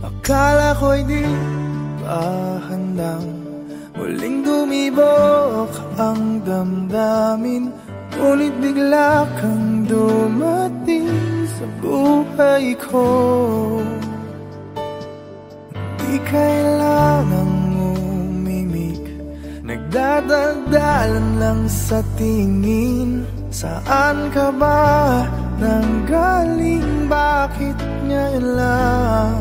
Akala ko'y di pa handang muling dumibok ang damdamin, ngunit bigla kang dumating sa buhay ko. Di kailangang umimik, nagdadaldalan lang sa tingin. Saan ka ba nanggaling? Bakit ngayon lang?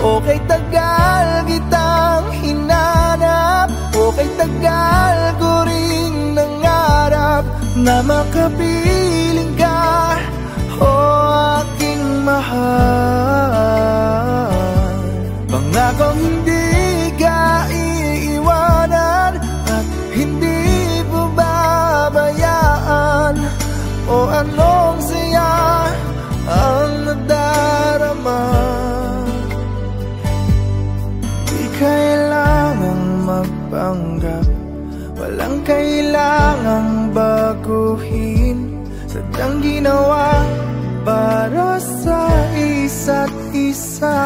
Okay, tagal kitang hinanap, okay, tagal ko ring nangarap na makapiling ka, o aking mahal. Pangakong hindi ka iiwanan at hindi babayaan, o anong saya ang nadarama. Di kailangang magpanggap, walang kailangang baguhin, sadyang ginawa para sa isa't isa.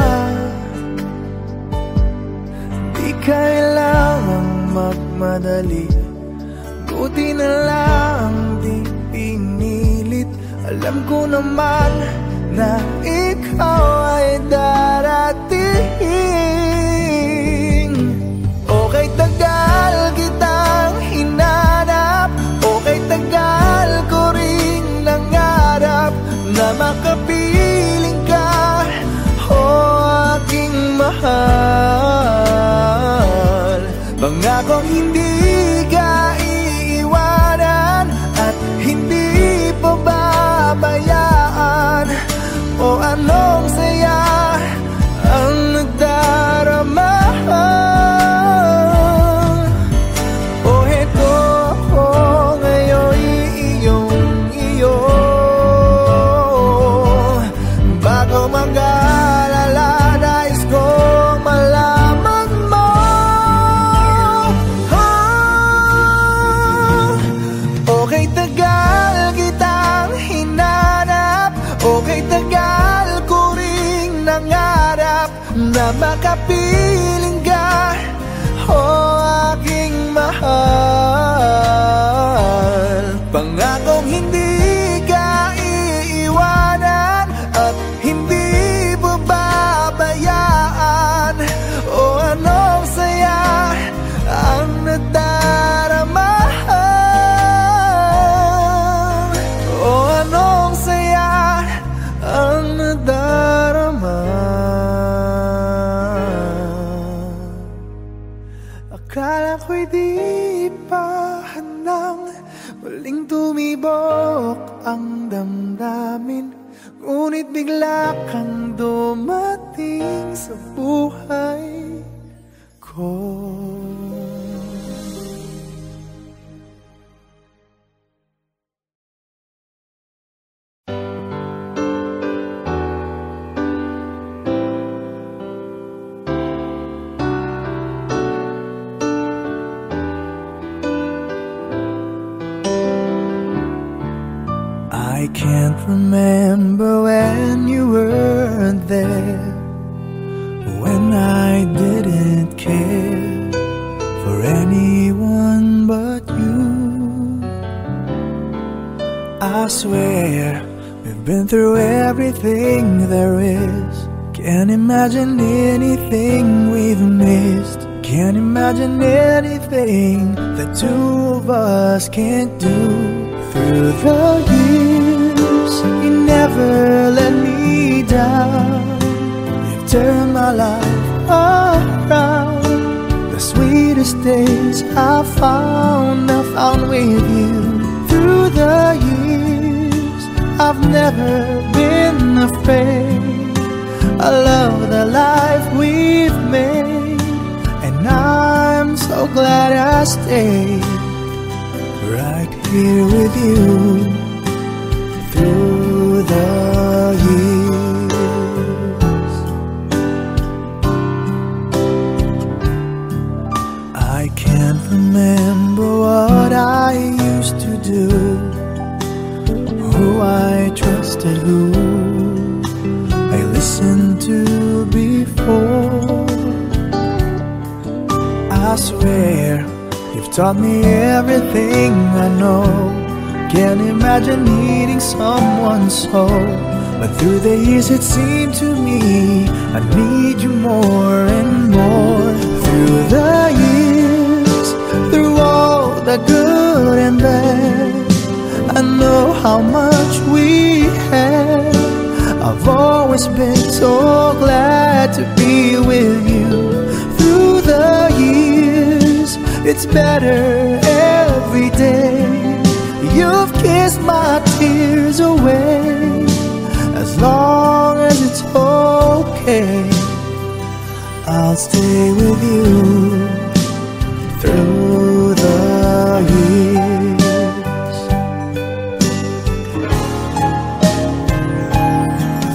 Di kailangang magmadali, buti na lang di pinilit. Alam ko naman na ikaw ay darating. Okay, tagal kitang hinanap, okay, tagal ko ring nangarap na makapiling ka, o aking mahal. Pangakong hindi ka iiwanan at hindi pababayaan, o anong saya ang nagdarama. O heto ako ngayon iyong bago mag-alala, nais kong malaman mo. Okay, tagal kitang hinanap, okay, tagal ko ring nangarap na makapiling ka, o aking mahal. Pangakong hindi ka iiwanan at hindi babayaan, o anong saya ang nadarama. O anong saya ang nadarama. Akala ko'y di pa handang muling tumibok ang damdamin, ngunit bigla kang dumating sa buhay ko. I can't remember when you weren't there, when I didn't care for anyone but you. I swear we've been through everything there is. Can't imagine anything we've missed. Can't imagine anything the two of us can't do. Through the years, you never let me down. You've turned my life around. The sweetest days I found with you. Through the years, I've never been afraid. I love the life we've made, and I'm so glad I stayed right here with you through the years. I can't remember what I used to do, who I trusted, who I listened to before. I swear you've taught me everything I know. Can't imagine needing someone so, but through the years it seemed to me I need you more and more. Through the years, through all the good and bad, I know how much we had. I've always been so glad to be with you. Through the years, it's better every day. You've kissed my tears away. As long as it's okay, I'll stay with you through the years.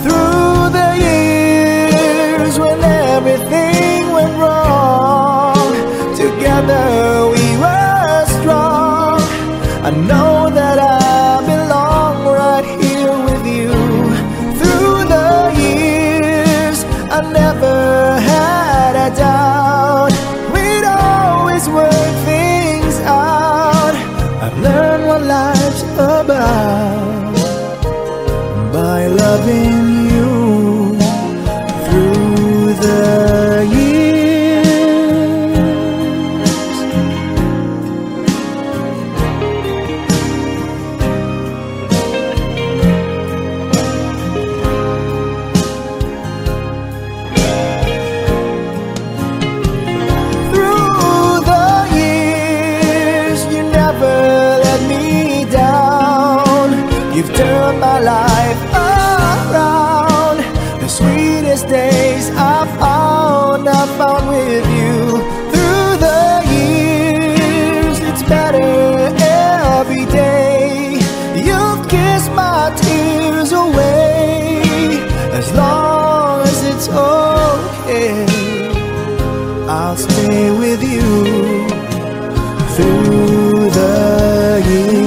Through the years when everything went wrong, together we were strong. I know that I belong right here with you. Through the years, I never had a doubt. We'd always work things out. I've learned what life's about by loving you through the years. Turn my life around. The sweetest days I found with you. Through the years, it's better every day. You've kissed my tears away. As long as it's okay, I'll stay with you through the years.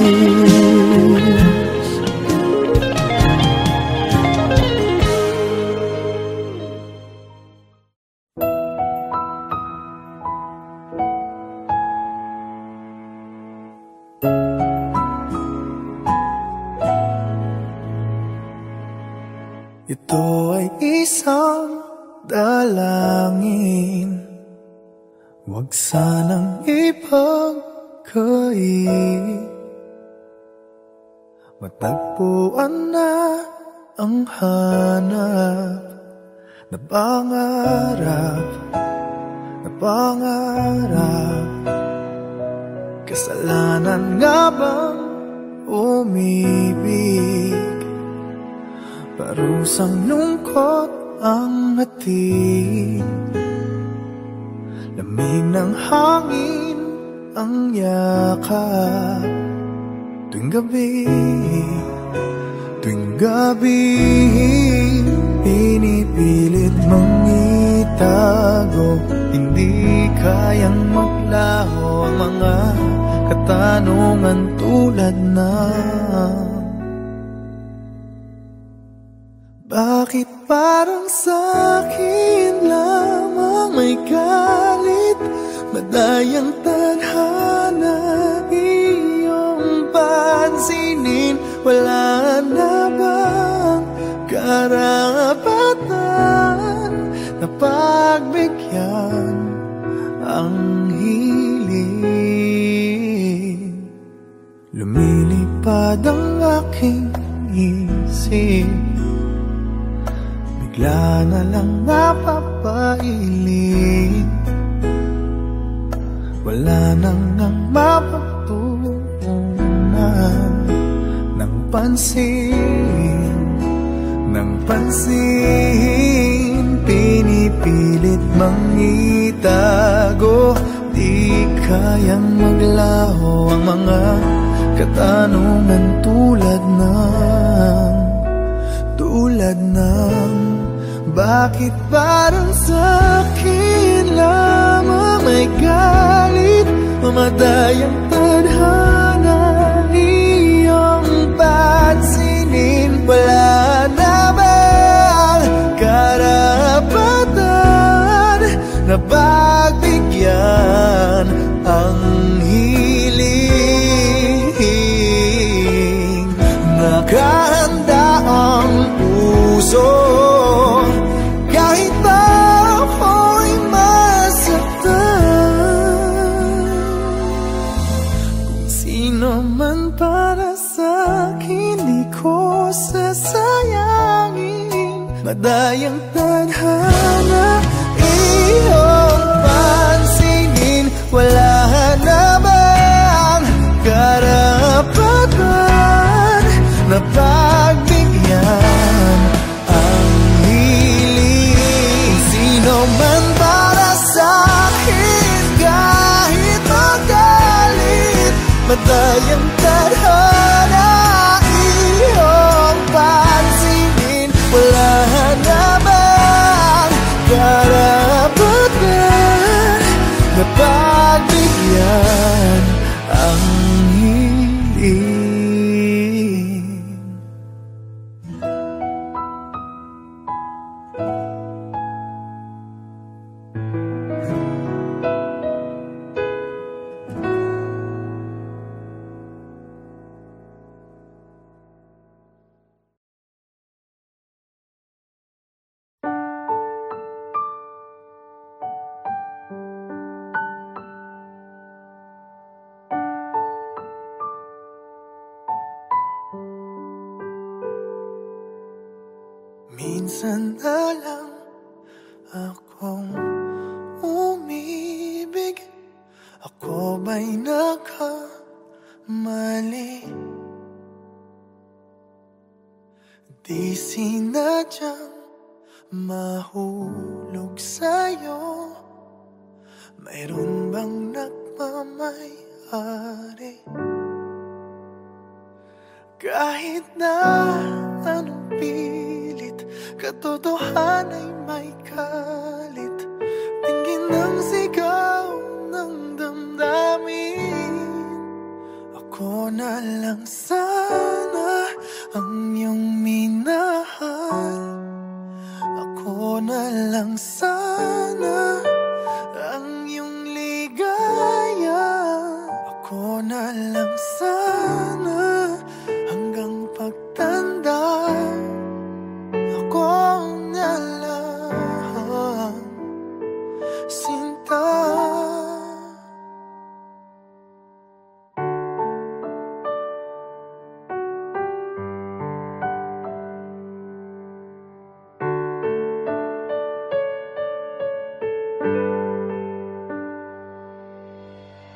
Ito ay isang dalangin, huwag sanang ipagkait. Matagpuan na ang hanap na pangarap, na pangarap. Kasalanan nga bang umibig? Parusang lungkot ang hatid, lamig ng hangin ang yakap. Tuwing gabi, pinipilit mong itago. Hindi kayang maglaho ang mga katanungan tulad ng bakit parang sa'kin lamang may galit, madayang tadhana iyong pansinin? Wala na bang karapatan na pagbigyan ang hiling? Lumilipad ang aking isip, bigla na lang napapailing. Wala nang ang mapagtuunan ng pansin, ng pansin. Pinipilit mang itago, di kayang maglaho ang mga katanungan tulad ng bakit parang sa'kin lamang may galit, mamadayang tadhana iyong pansinin? Wala na bang karapatan na pagbigyan ang hiling. Nakahanda ang puso kahit na ako'y masaktan. Kung sino man para sa'kin di ko sasayangin. Madayang tadhana iyong pansinin. Wala namang karapatan na pagbigyan ang hiling. Sino man para sa'kin kahit magalit. Madayang tadhana iyong pansinin. Wala namang karapatan na pagbigyan ang hiling. Minsan na lang akong umibig. Ako ba'y nakamali? Di sinadyang mahulog sa'yo. Mayroon bang nagmamay-ari? Kahit na anong pilit, katotohanan ay may kalit. Tingin ng sigaw ng damdamin. Ako na lang sana ang iyong minahal. Ako na lang sana ang iyong ligaya. Ako na lang sana hanggang pagtanda. Ako na lang, sinta.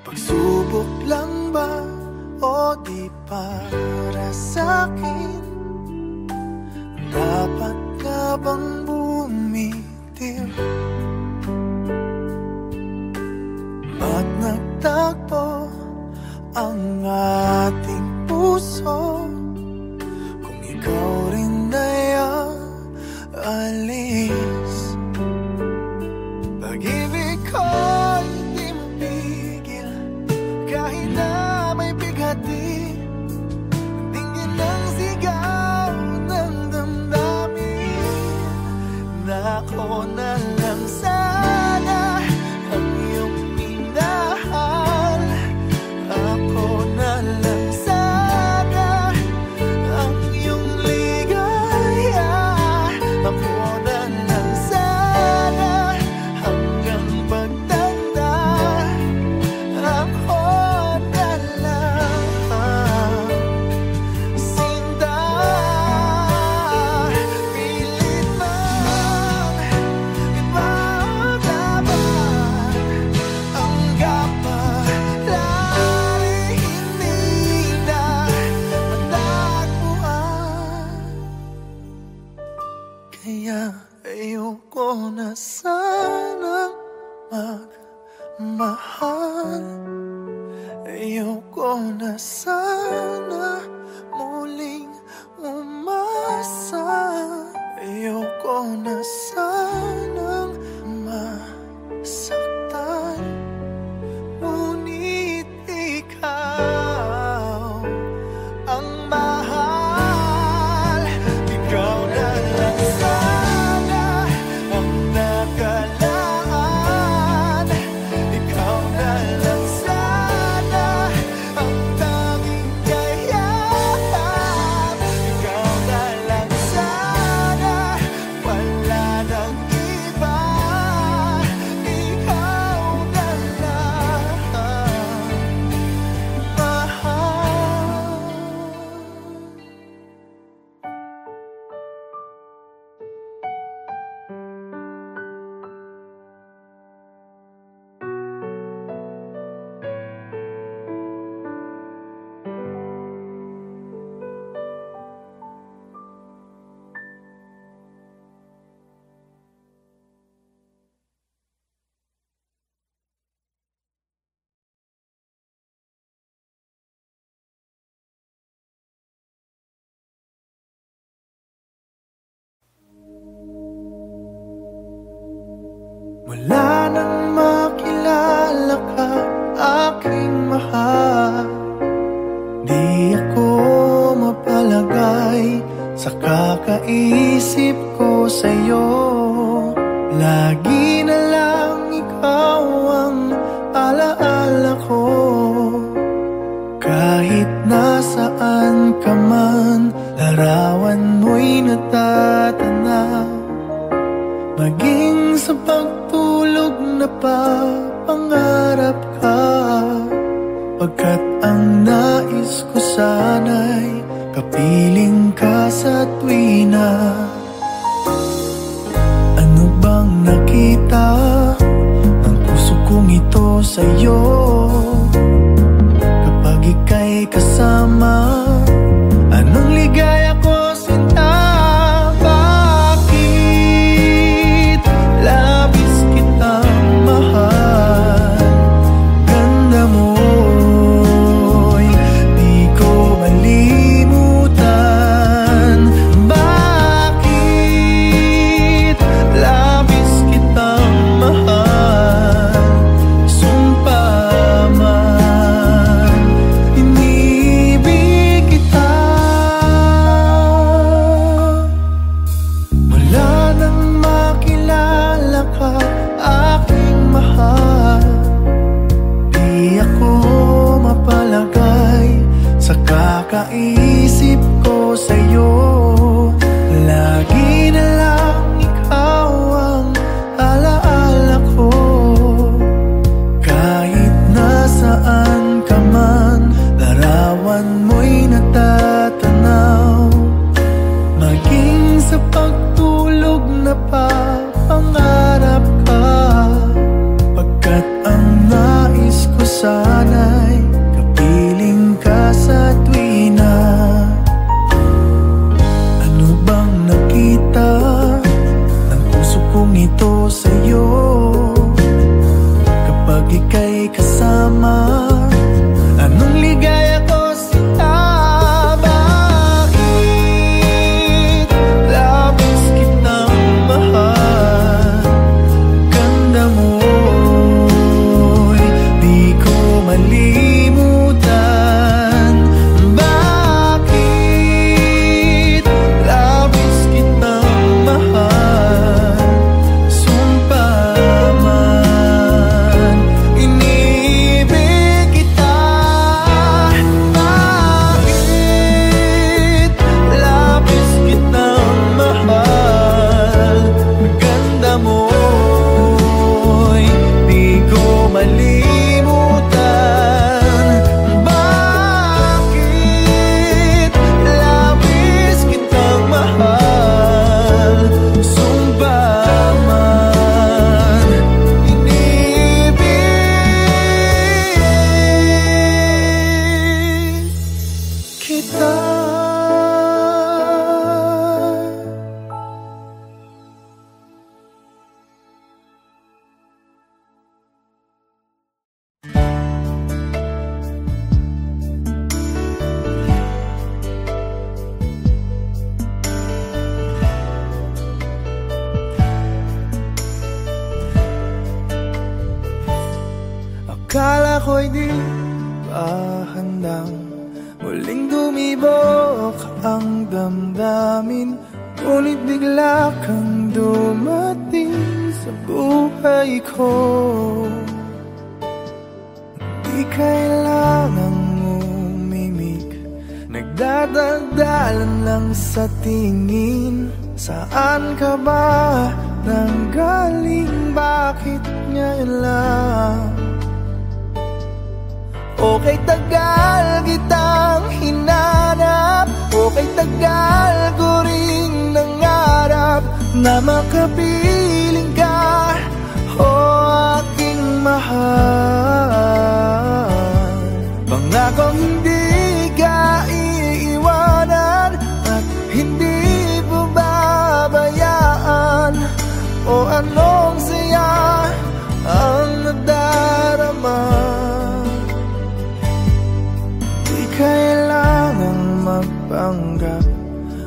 Pagsubok lang ba o di para sa'kin? Dapat ka bang bumitiw? Ba't nagtagpo ang ating puso kung ikaw rin ay aalis? Pag-ibig ko'y di mapigil kahit na may bigati. Tingin ng sigaw ng damdamin na ako na lang sana ang iyong minahal. Ako na lang sana ang iyong ligaya. Ako na lang sana hanggang pagtanda. Ako na lang, sinta. Pilit man ipaglaban ang kapalaran, hindi na matagpuan. Kaya ayoko na sanang magmahal. Ayoko na sana muling umasa. Ayoko na sanang masaktan. Ngunit ikaw ang mahal. Ikaw na lang sana ang nakalaan. Mula nang makilala ka, aking mahal, di ako mapalagay sa kakaisip ko sa'yo. Lagi na lang ikaw ang alaala ko. Kahit nasaan ka man, larawan mo'y natatanaw. Maging sa pagtulog napapangarap ka, pagkat ang nais ko sana'y kapiling ka sa tuwina. Ano bang nakita ng puso kong ito sa'yo? Kapag ika'y kasama, anong ligaya ko sinta? Bakit labis kitang mahal? Ganda mo'y di ko malimutan. Bakit labis kitang mahal? Sumpa man, inibig kita. Mula nang makilala ka, aking mahal, di ako mapalagay sa kakaisip ko sa'yo. Lagi na lang ikaw ang alaala ko. Kahit nasaan ka man, larawan mo'y natatanaw. Maging sa pagtulog napapangarap ka, pagkat ang nais ko sana'y kapiling ka sa tuwina. Ano bang nakita ng puso kong ito sa'yo? Kapag ika'y kasama, anong ligaya ko sinta? Bakit labis kitang mahal? Ganda mo'y di ko malimutan. Bakit labis kitang mahal? Sumpa man, inibig kita. Bakit labis kitang mahal? Ganda mo'y di ko malimutan. Bakit labis kitang mahal? Sumpa man, inibig kita. Akala ko'y di pa handang muling dumibok ang damdamin, ngunit bigla kang dumating sa buhay ko. Di kailangang umimik, nagdadagdalan lang sa tingin. Saan ka ba nanggaling? Bakit ngayon lang? Okay, tagal kitang hinanap, okay, tagal ko ring nangarap na makapiling ka, oh aking mahal. Pangakong hindi ka iiwanan at hindi babayaan. O anong saya ang nadarama? Di kailangang magpanggap,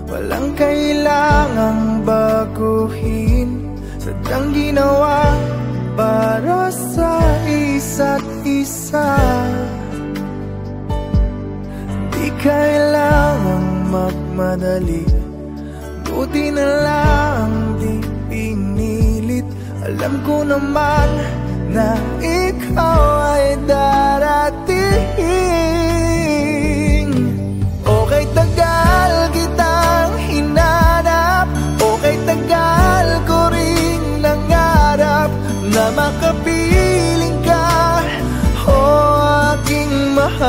walang kailangang baguhin. natin sadyang ginawa para sa isa't isa. Di kailangang magmadali, buti na lang di pinilit. Alam ko naman na ikaw ay darating. Okay, tagal kitang hinanap, okay, tagal ko rin nangarap na makapiling ka, aking mahal.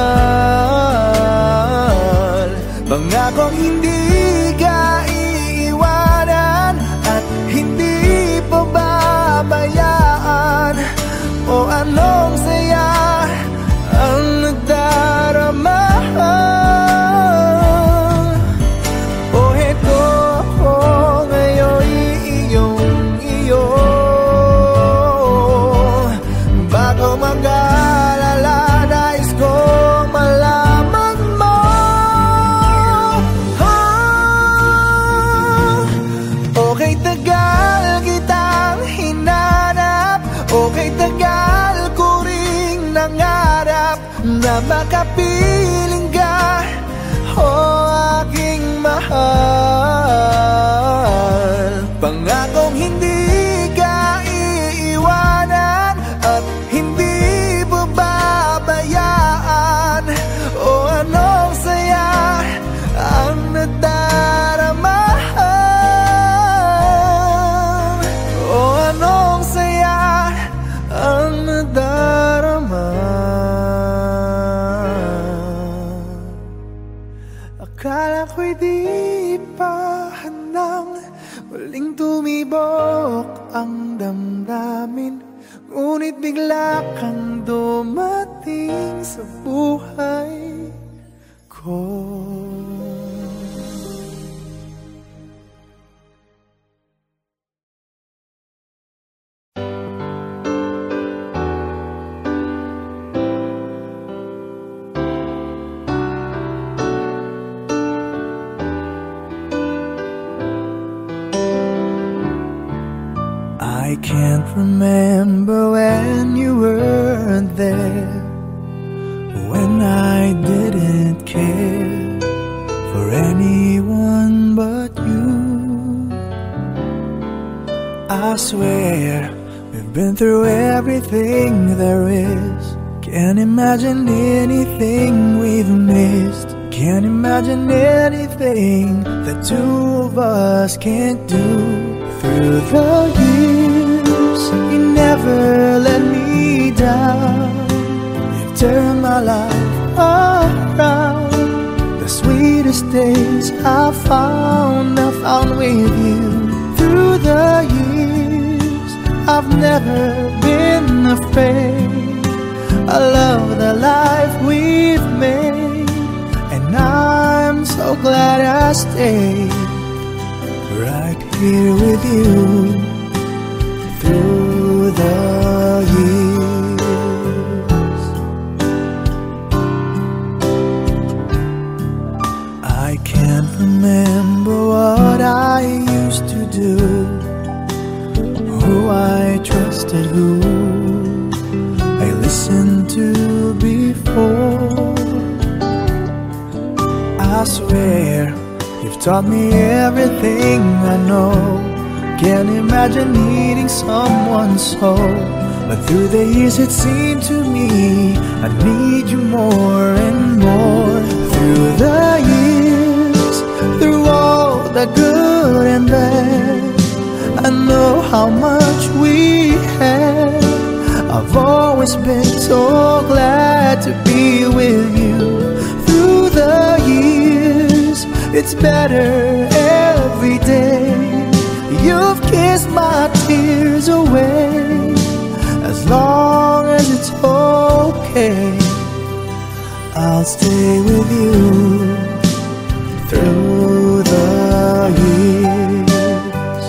Pangakong hindi ka iiwanan at hindi pababayaan. O anong saya ang nadarama. O heto ako ngayon iyong-iyo. Bago mag-alala, nais kong malaman mo. Okay, tagal kitang hinanap, okay, tagal ko ring nangarap na makapiling ka, aking mahal. Pangakong hindi ka iiwanan at hindi pababayaan. O anong saya ang nadarama. O anong saya ang nadarama. Akala ko'y di pa handang muling tumibok ang damdamin, ngunit bigla kang dumating sa buhay ko. I can't remember when you weren't there, when I didn't care for anyone but you. I swear we've been through everything there is. Can't imagine anything we've missed. Can't imagine anything the two of us can't do. Through the years, you never let me down. You've turned my life around. The sweetest days I found with you. Through the years, I've never been afraid. I love the life we've made, and I'm so glad I stayed right here with you through the years. I can't remember what I used to do, who I trusted, who I listened to before. I swear you've taught me everything I know. Can't imagine needing someone so, but through the years it seemed to me I need you more and more. Through the years, through all the good and bad, I know how much we had. I've always been so glad to be with you. Through the years, it's better every day. You've kissed my tears away. As long as it's okay, I'll stay with you through the years.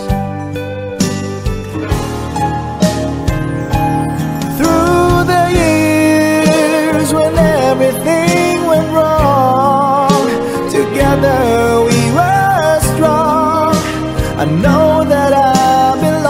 Through the years when everything went wrong, together we were strong. I know that I belong.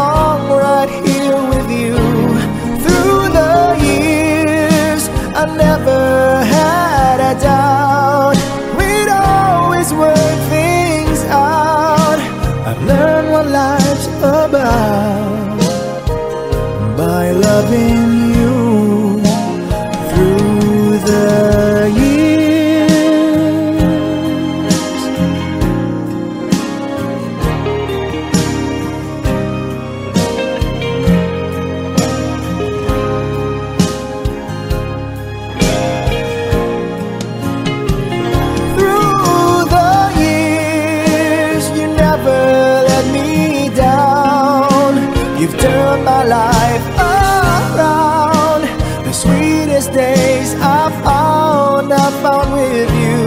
turn my life around. The sweetest days I found with you.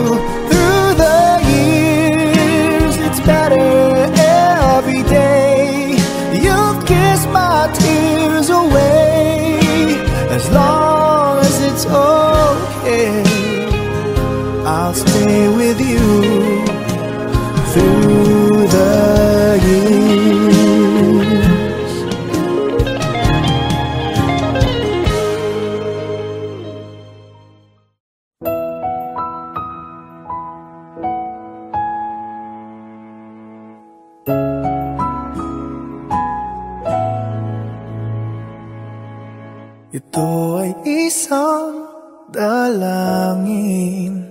Through the years, it's better every day. You've kissed my tears away. As long as it's okay, I'll stay with you through the years. Ito ay isang dalangin,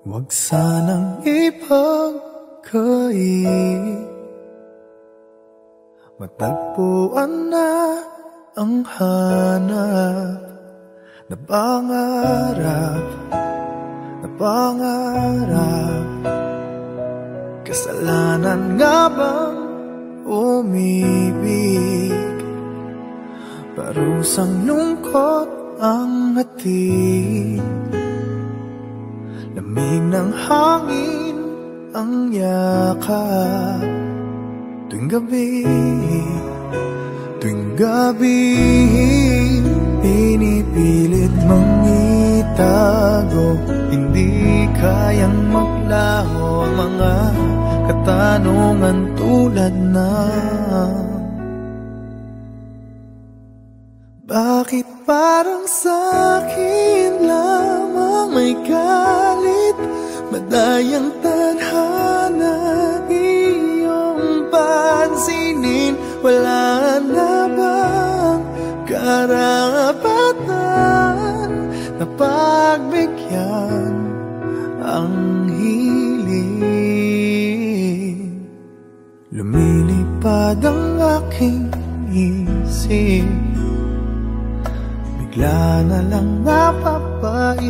huwag sanang ipagkait. Matagpuan na ang hanap na pangarap, na pangarap. Kasalanan nga bang umibig? Parusang lungkot ang hatid, lamig ng hangin ang yakap. Tuwing gabi, pinipilit mong itago. Hindi kayang maglaho ang mga katanungan tulad ng bakit parang sa'kin lamang may galit? Madayang tadhana iyong pansinin. Wala na bang karapatan na pagbigyan ang hiling? Lumilipad ang aking isip, bigla na lang napapailing.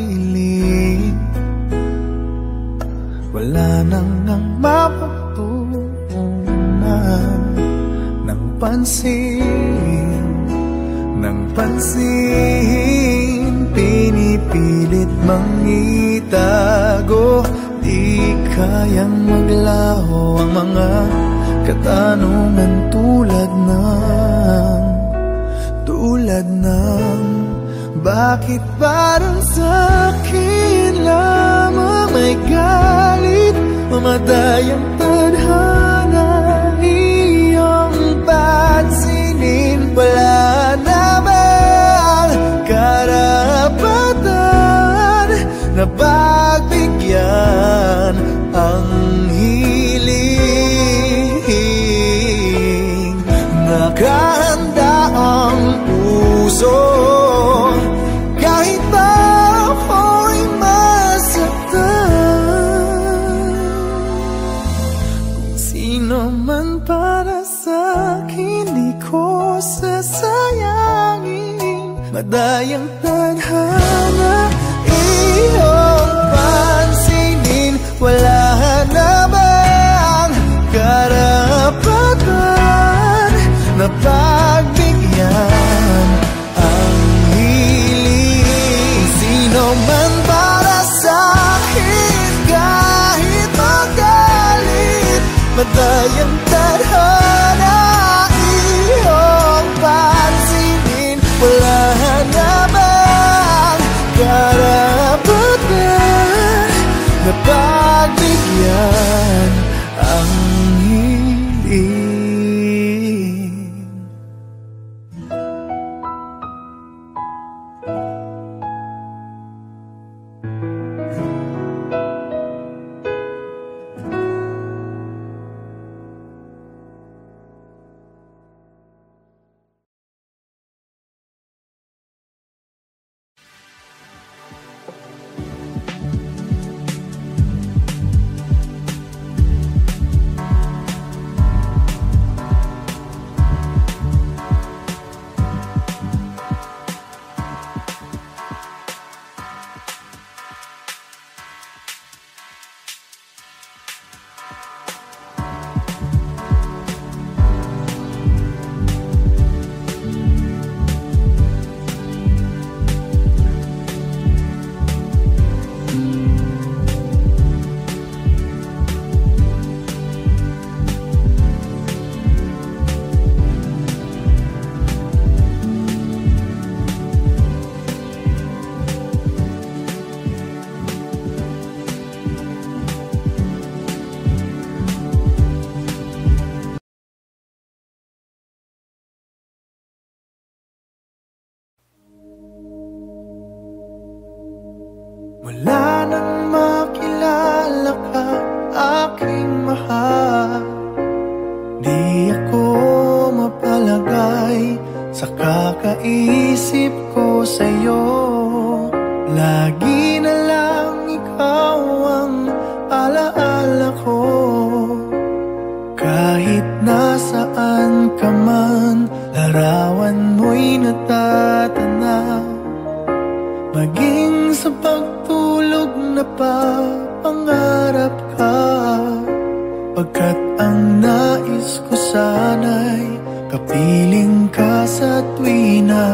Wala nang mapagtuunan ng pansin, ng pansin. Pinipilit mang itago, di kayang maglaho ang mga katanungan tulad ng bakit parang sa'kin lamang may galit? Mamadayang tadhana iyong pansinin. Wala na bang karapatan na pagbigyan ang hiling? Nakahanda ang puso kahit pa ako'y masaktan. Kung sino man para sa'kin, di ko sasayangin. Madayang tadhana iyong pansinin. Wala na bang karapatan na pagbigyan ang hiling? Sino man para sa'kin, kahit magalit. Madayang tadhana iyong pansinin. Wala na bang karapatan na pagbigyan ang hiling? wala nang makilala ka, aking mahal. Di ako mapalagay sa kakaisip ko sa'yo. Lagi na lang ikaw ang alaala ko. Kahit nasaan ka man, larawan mo'y natatanaw. Maging sa pagtulog na pangarap ka. Pagkat ang nais ko sana'y kapiling ka sa tuwina.